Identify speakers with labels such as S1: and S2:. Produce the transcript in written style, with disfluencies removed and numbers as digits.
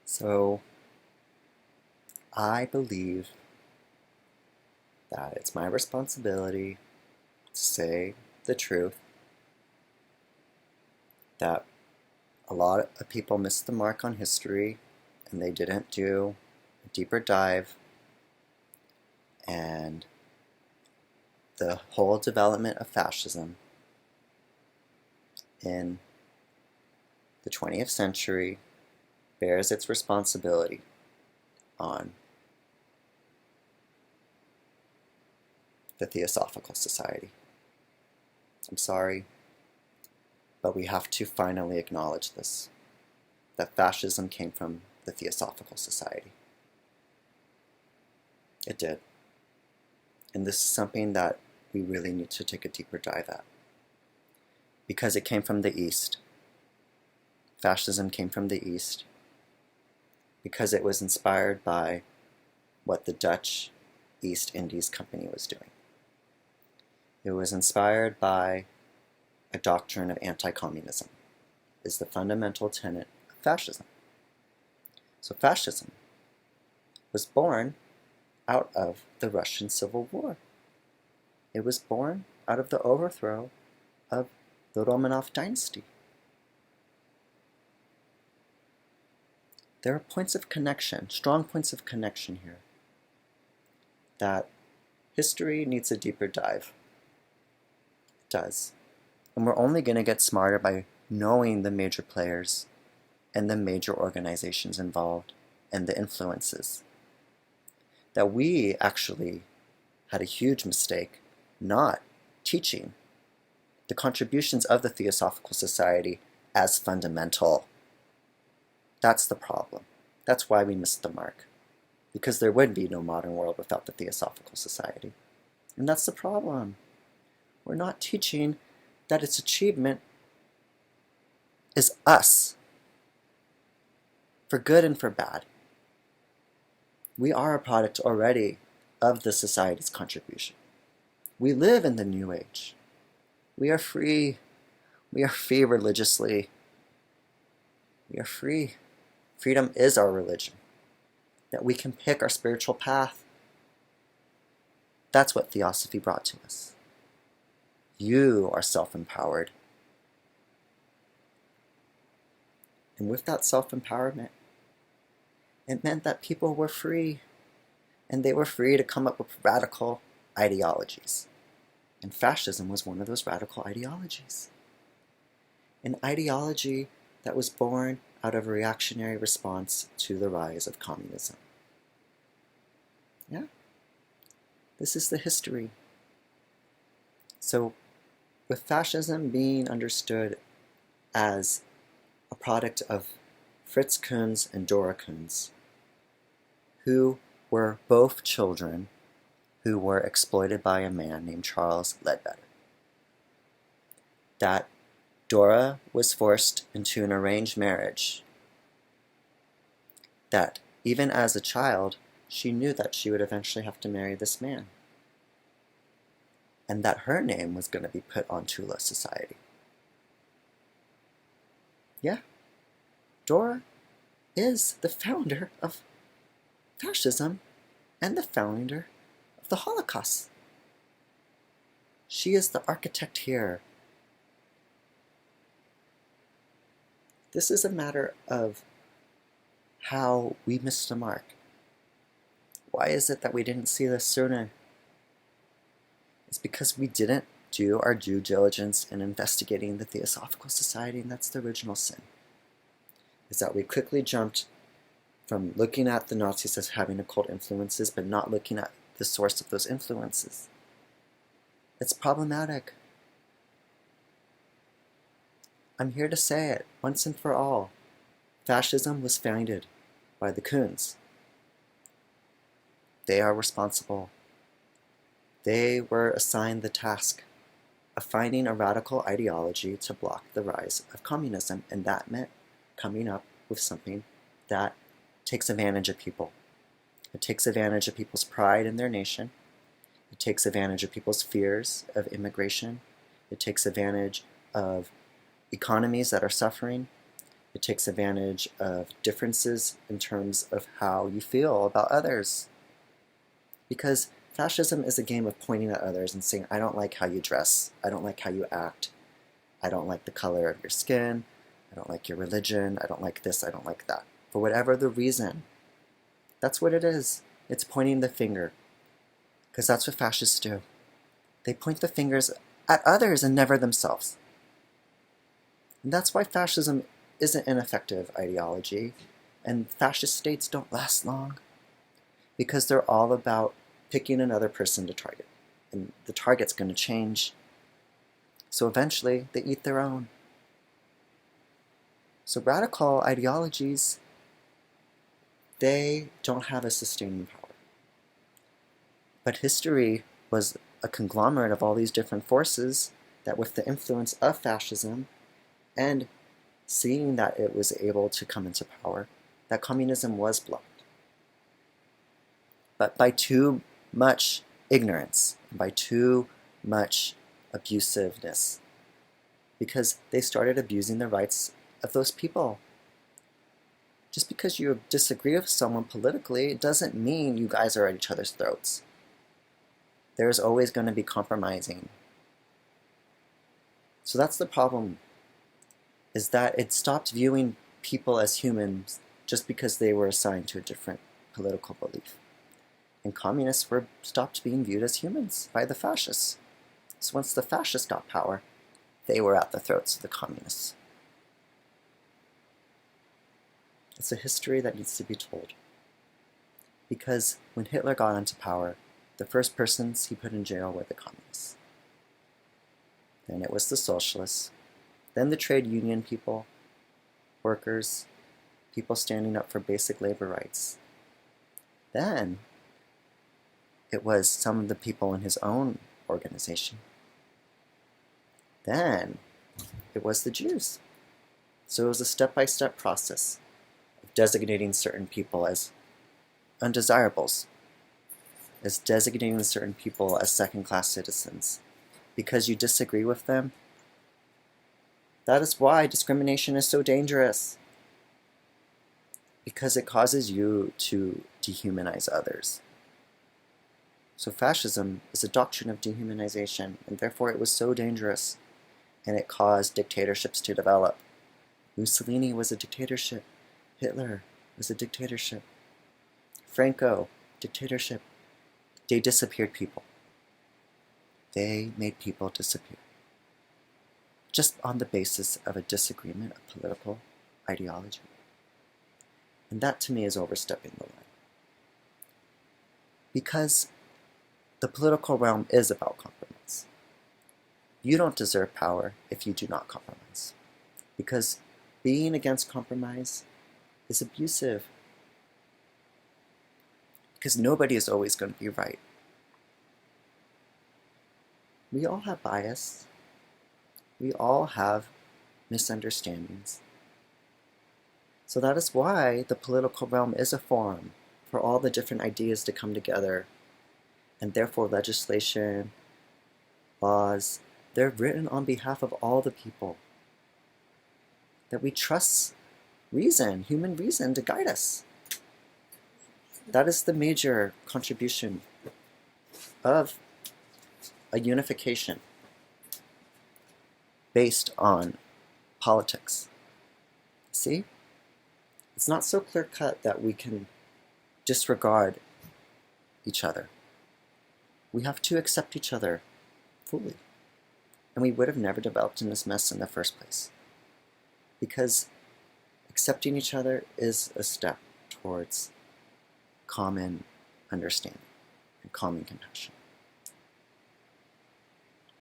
S1: So I believe that it's my responsibility to say the truth, that a lot of people missed the mark on history and they didn't do a deeper dive, and the whole development of fascism in the 20th century bears its responsibility on the Theosophical Society. I'm sorry, but we have to finally acknowledge this, that fascism came from the Theosophical Society. It did. And this is something that we really need to take a deeper dive at. Because it came from the East. Fascism came from the East. Because it was inspired by what the Dutch East Indies Company was doing. It was inspired by a doctrine of anti-communism, is the fundamental tenet of fascism. So fascism was born out of the Russian Civil War. It was born out of the overthrow of the Romanov dynasty. There are points of connection, strong points of connection here, that history needs a deeper dive. It does. And we're only going to get smarter by knowing the major players and the major organizations involved and the influences. That we actually had a huge mistake not teaching the contributions of the Theosophical Society as fundamental. That's the problem. That's why we missed the mark. Because there would be no modern world without the Theosophical Society. And that's the problem. We're not teaching that its achievement is us, for good and for bad. We are a product already of the society's contribution. We live in the New Age. We are free. We are free religiously. We are free. Freedom is our religion. That we can pick our spiritual path. That's what Theosophy brought to us. You are self-empowered. And with that self-empowerment, it meant that people were free. And they were free to come up with radical ideologies. And fascism was one of those radical ideologies. An ideology that was born out of a reactionary response to the rise of communism. Yeah? This is the history. So, with fascism being understood as a product of Fritz Kunz and Dora Kunz, who were both children who were exploited by a man named Charles Ledbetter. That Dora was forced into an arranged marriage. That even as a child, she knew that she would eventually have to marry this man. And that her name was going to be put on Thule society. Yeah, Dora is the founder of fascism and the founder of the Holocaust. She is the architect here. This is a matter of how we missed the mark. Why is it that we didn't see this sooner? It's because we didn't do our due diligence in investigating the Theosophical Society, and that's the original sin. Is that we quickly jumped from looking at the Nazis as having occult influences, but not looking at the source of those influences. It's problematic. I'm here to say it, once and for all. Fascism was founded by the Kunz. They are responsible. They were assigned the task of finding a radical ideology to block the rise of communism, and that meant coming up with something that takes advantage of people. It takes advantage of people's pride in their nation. It takes advantage of people's fears of immigration. It takes advantage of economies that are suffering. It takes advantage of differences in terms of how you feel about others. Because fascism is a game of pointing at others and saying, I don't like how you dress, I don't like how you act, I don't like the color of your skin, I don't like your religion, I don't like this, I don't like that. For whatever the reason, that's what it is. It's pointing the finger. Because that's what fascists do. They point the fingers at others and never themselves. And that's why fascism isn't an effective ideology, and fascist states don't last long. Because they're all about picking another person to target. And the target's going to change. So eventually, they eat their own. So radical ideologies, they don't have a sustaining power. But history was a conglomerate of all these different forces that, with the influence of fascism and seeing that it was able to come into power, that communism was blocked. But by too much ignorance, by too much abusiveness, because they started abusing the rights of those people. Just because you disagree with someone politically, it doesn't mean you guys are at each other's throats. There's always going to be compromising. So that's the problem, is that it stopped viewing people as humans just because they were assigned to a different political belief. And communists were stopped being viewed as humans by the fascists. So once the fascists got power, they were at the throats of the communists. It's a history that needs to be told. Because when Hitler got into power, the first persons he put in jail were the communists. Then it was the socialists. Then the trade union people, workers, people standing up for basic labor rights. Then it was some of the people in his own organization. Then it was the Jews. So it was a step-by-step process of designating certain people as undesirables, as designating certain people as second-class citizens. Because you disagree with them, that is why discrimination is so dangerous. Because it causes you to dehumanize others. So fascism is a doctrine of dehumanization, and therefore it was so dangerous, and it caused dictatorships to develop. Mussolini was a dictatorship. Hitler was a dictatorship. Franco, dictatorship. They disappeared people. They made people disappear. Just on the basis of a disagreement of political ideology. And that to me is overstepping the line. Because the political realm is about compromise. You don't deserve power if you do not compromise. Because being against compromise is abusive. Because nobody is always going to be right. We all have bias. We all have misunderstandings. So that is why the political realm is a forum for all the different ideas to come together. And therefore legislation, laws, they're written on behalf of all the people. That we trust reason, human reason, to guide us. That is the major contribution of a unification based on politics. See? It's not so clear-cut that we can disregard each other. We have to accept each other fully. And we would have never developed in this mess in the first place. Because accepting each other is a step towards common understanding and common compassion.